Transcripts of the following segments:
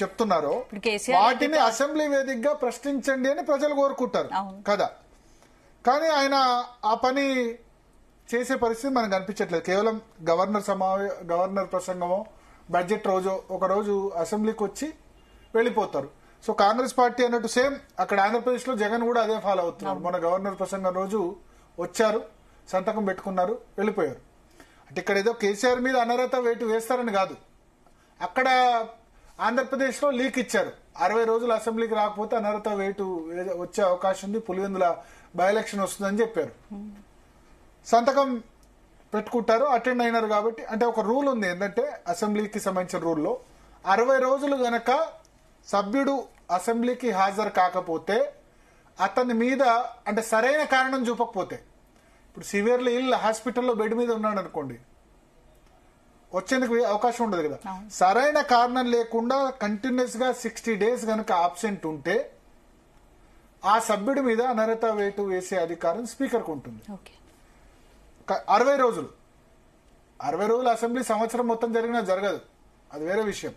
చెప్తున్నారో వాటిని అసెంబ్లీ వేదికగా ప్రశ్నించండి అని ప్రజలు కోరుకుంటారు కదా. కానీ ఆయన ఆ పని చేసే పరిస్థితి మనకు కనిపించట్లేదు. కేవలం గవర్నర్ ప్రసంగమో బడ్జెట్ రోజు ఒక రోజు అసెంబ్లీకి వచ్చి వెళ్ళిపోతారు. సో కాంగ్రెస్ పార్టీ అన్నట్టు సేమ్ అక్కడ ఆంధ్రప్రదేశ్ లో జగన్ కూడా అదే ఫాలో అవుతున్నారు. మన గవర్నర్ ప్రసంగం రోజు వచ్చారు, సంతకం పెట్టుకున్నారు, వెళ్ళిపోయారు. అంటే ఇక్కడ ఏదో కేసీఆర్ మీద అనర్హత వేటు వేస్తారని కాదు, అక్కడ ఆంధ్రప్రదేశ్ లో లీక్ ఇచ్చారు. 60 రోజులు అసెంబ్లీకి రాకపోతే అనర్హత వేటు వచ్చే అవకాశం ఉంది, పులివెందుల బై ఎలక్షన్ వస్తుందని చెప్పారు. సంతకం పెట్టుకుంటారు, అటెండ్ అయినారు. కాబట్టి అంటే ఒక రూల్ ఉంది ఏంటంటే అసెంబ్లీకి సంబంధించిన రూల్లో 60 రోజులు గనక సభ్యుడు అసెంబ్లీకి హాజరు కాకపోతే అతని మీద అంటే సరైన కారణం చూపకపోతే, ఇప్పుడు సివియర్లీ ఇల్ హాస్పిటల్లో బెడ్ మీద ఉన్నాడు అనుకోండి, వచ్చేందుకు అవకాశం ఉండదు కదా. సరైన కారణం లేకుండా కంటిన్యూస్ గా 60 days గనక ఆబ్సెంట్ ఉంటే ఆ సభ్యుడి మీద అనర్హత వేటు వేసే అధికారం స్పీకర్కు ఉంటుంది. 60 రోజులు అసెంబ్లీ సంవత్సరం మొత్తం జరిగినా జరగదు, అది వేరే విషయం.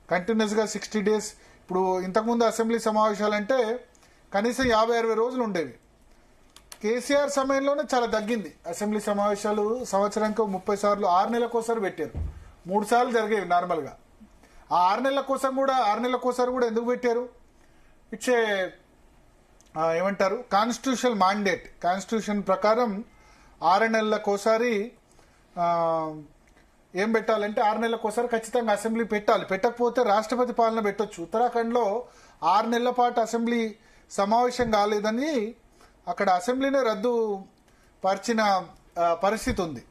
కంటిన్యూస్ గా 60 days. ఇప్పుడు ఇంతకుముందు అసెంబ్లీ సమావేశాలంటే కనీసం 50-60 రోజులు ఉండేవి. కేసీఆర్ సమయంలోనే చాలా తగ్గింది అసెంబ్లీ సమావేశాలు. సంవత్సరానికి 30 సార్లు 6 నెలలకోసారి పెట్టారు. 3 సార్లు జరిగేవి నార్మల్ గా. ఆ 6 నెలలకోసారి కూడా ఎందుకు పెట్టారు? ఇచ్చే ఏమంటారు కాన్స్టిట్యూషనల్ మాండేట్. కాన్స్టిట్యూషన్ ప్రకారం 6 నెలలకోసారి ఏం పెట్టాలంటే 6 నెలలకోసారి ఖచ్చితంగా అసెంబ్లీ పెట్టాలి. పెట్టకపోతే రాష్ట్రపతి పాలన పెట్టొచ్చు. ఉత్తరాఖండ్ లో 6 నెలల పాటు అసెంబ్లీ సమావేశం కాలేదని అక్కడ అసెంబ్లీనే రద్దు పరిచిన పరిస్థితి ఉంది.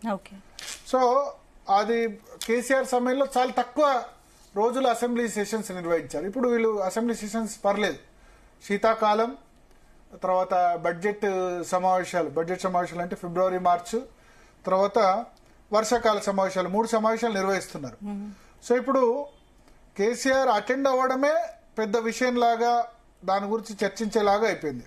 సో అది కేసీఆర్ సమయంలో చాలా తక్కువ రోజులు అసెంబ్లీ సెషన్స్ నిర్వహించారు. ఇప్పుడు వీళ్ళు అసెంబ్లీ సెషన్స్ పర్లేదు, శీతాకాలం తర్వాత బడ్జెట్ సమావేశాలు అంటే ఫిబ్రవరి మార్చ్ తర్వాత వర్షాకాల సమావేశాలు 3 సమావేశాలు నిర్వహిస్తున్నారు. సో ఇప్పుడు కేసీఆర్ అటెండ్ అవ్వడమే పెద్ద విషయం లాగా దాని గురించి చర్చించేలాగా అయిపోయింది.